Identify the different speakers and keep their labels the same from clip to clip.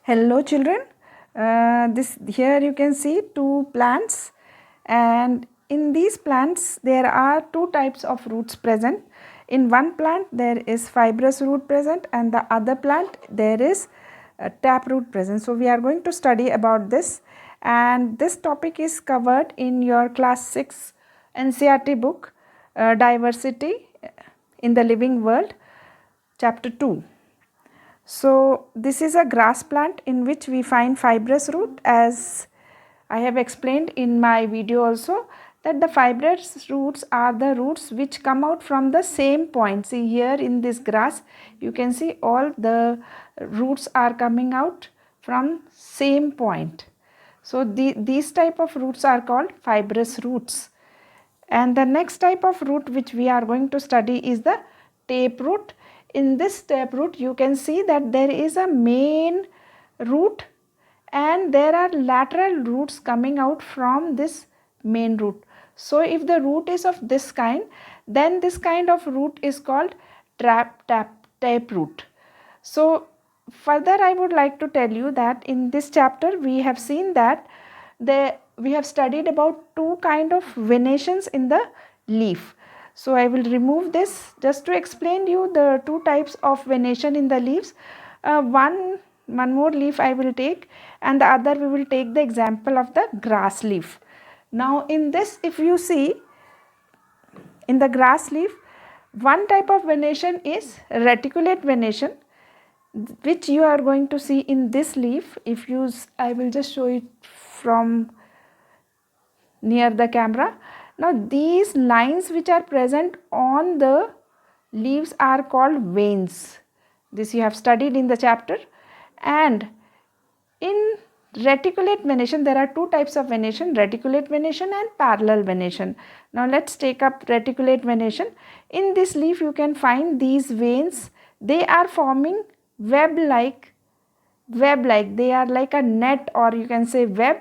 Speaker 1: Hello children, this here you can see two plants, and in these plants there are two types of roots present. In one plant there is fibrous root present, and the other plant there is a tap root present. So we are going to study about this, and this topic is covered in your class 6 NCERT book, Diversity in the Living World, chapter 2. So this is a grass plant in which we find fibrous root, as I have explained in my video also, that the fibrous roots are the roots which come out from the same point. See here in this grass you can see all the roots are coming out from same point. So these type of roots are called fibrous roots. And the next type of root which we are going to study is the tape root. In this tape root you can see that there is a main root and there are lateral roots coming out from this main root. So if the root is of this kind, then this kind of root is called tape root. So further I would like to tell you that in this chapter we have seen that we have studied about two kind of venations in the leaf. So I will remove this just to explain you the two types of venation in the leaves. One more leaf I will take, and the other we will take the example of the grass leaf. Now in this, if you see in the grass leaf, one type of venation is reticulate venation, which you are going to see in this leaf. I will just show it from near the camera. Now these lines which are present on the leaves are called veins. This you have studied in the chapter. And in reticulate venation there are two types of venation, reticulate venation and parallel venation. Now let's take up reticulate venation. In this leaf you can find these veins. They are forming web-like, they are like a net, or you can say web.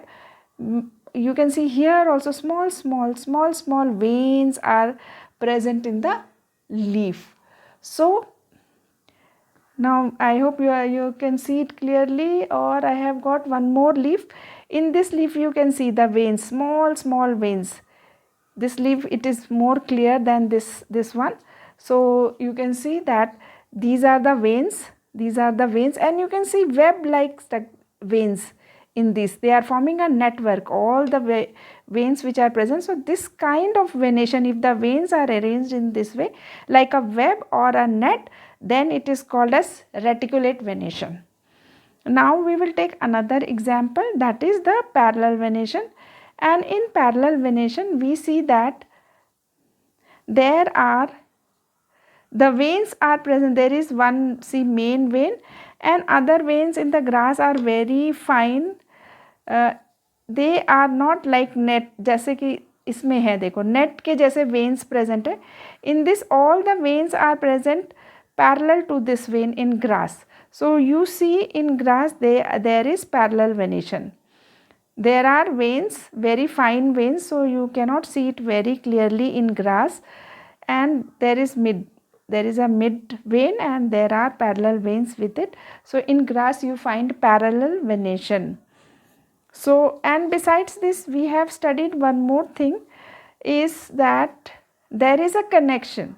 Speaker 1: You can see here also small veins are present in the leaf. So now I hope you can see it clearly, or I have got one more leaf. In this leaf you can see the veins, small veins. This leaf, it is more clear than this one. So you can see that these are the veins, and you can see web like veins in this. They are forming a network, all the veins which are present. So this kind of venation, if the veins are arranged in this way like a web or a net, then it is called as reticulate venation. Now we will take another example, that is the parallel venation. And in parallel venation we see that the veins are present. There is one, see, main vein, and other veins in the grass are very fine. They are not like net, जैसे कि इसमें है, देखो net के जैसे veins present है. In this all the veins are present parallel to this vein in grass. So you see in grass there is parallel venation. There are veins, very fine veins, so you cannot see it very clearly in grass, and there is a mid vein and there are parallel veins with it. So in grass you find parallel venation. So, and besides this we have studied one more thing, is that there is a connection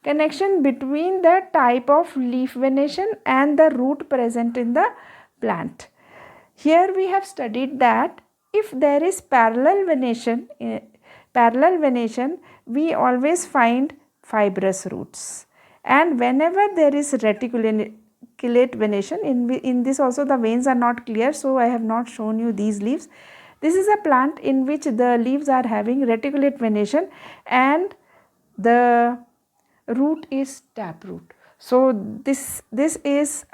Speaker 1: between the type of leaf venation and the root present in the plant. Here we have studied that if there is parallel venation, we always find fibrous roots, and whenever there is reticulate venation, in this also the veins are not clear, so I have not shown you these leaves. This is a plant in which the leaves are having reticulate venation and the root is tap root. So this is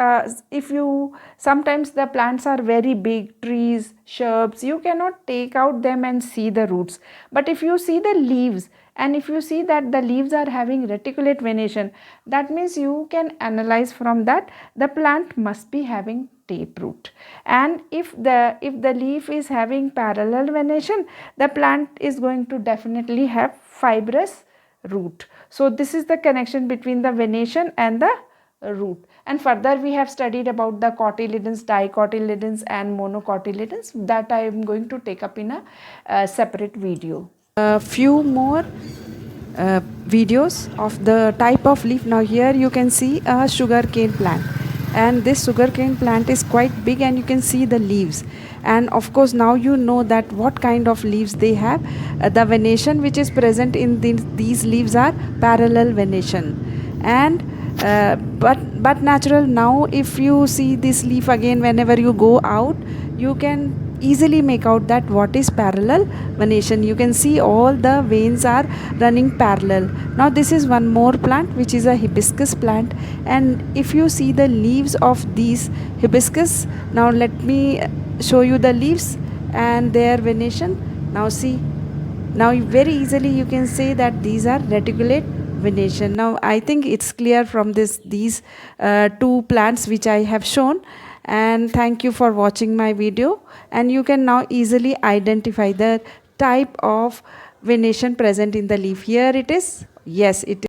Speaker 1: if you, sometimes the plants are very big, trees, shrubs, you cannot take out them and see the roots, but if you see the leaves and if you see that the leaves are having reticulate venation, that means you can analyze from that the plant must be having tape root. And if the leaf is having parallel venation, the plant is going to definitely have fibrous root. So this is the connection between the venation and the root. And further we have studied about the cotyledons, dicotyledons and monocotyledons, that I am going to take up in a separate video. A few more videos of the type of leaf. Now here you can see a sugarcane plant, and this sugarcane plant is quite big, and you can see the leaves. And of course now you know that what kind of leaves they have. The venation which is present in these leaves are parallel venation. And but natural, now if you see this leaf again, whenever you go out, you can easily make out that what is parallel venation. You can see all the veins are running parallel. Now this is one more plant which is a hibiscus plant, and if you see the leaves of these hibiscus, now let me show you the leaves and their venation. Now see, now very easily you can say that these are reticulate venation. Now I think it's clear from these two plants which I have shown. And thank you for watching my video, and you can now easily identify the type of venation present in the leaf. Here it is. Yes, it is.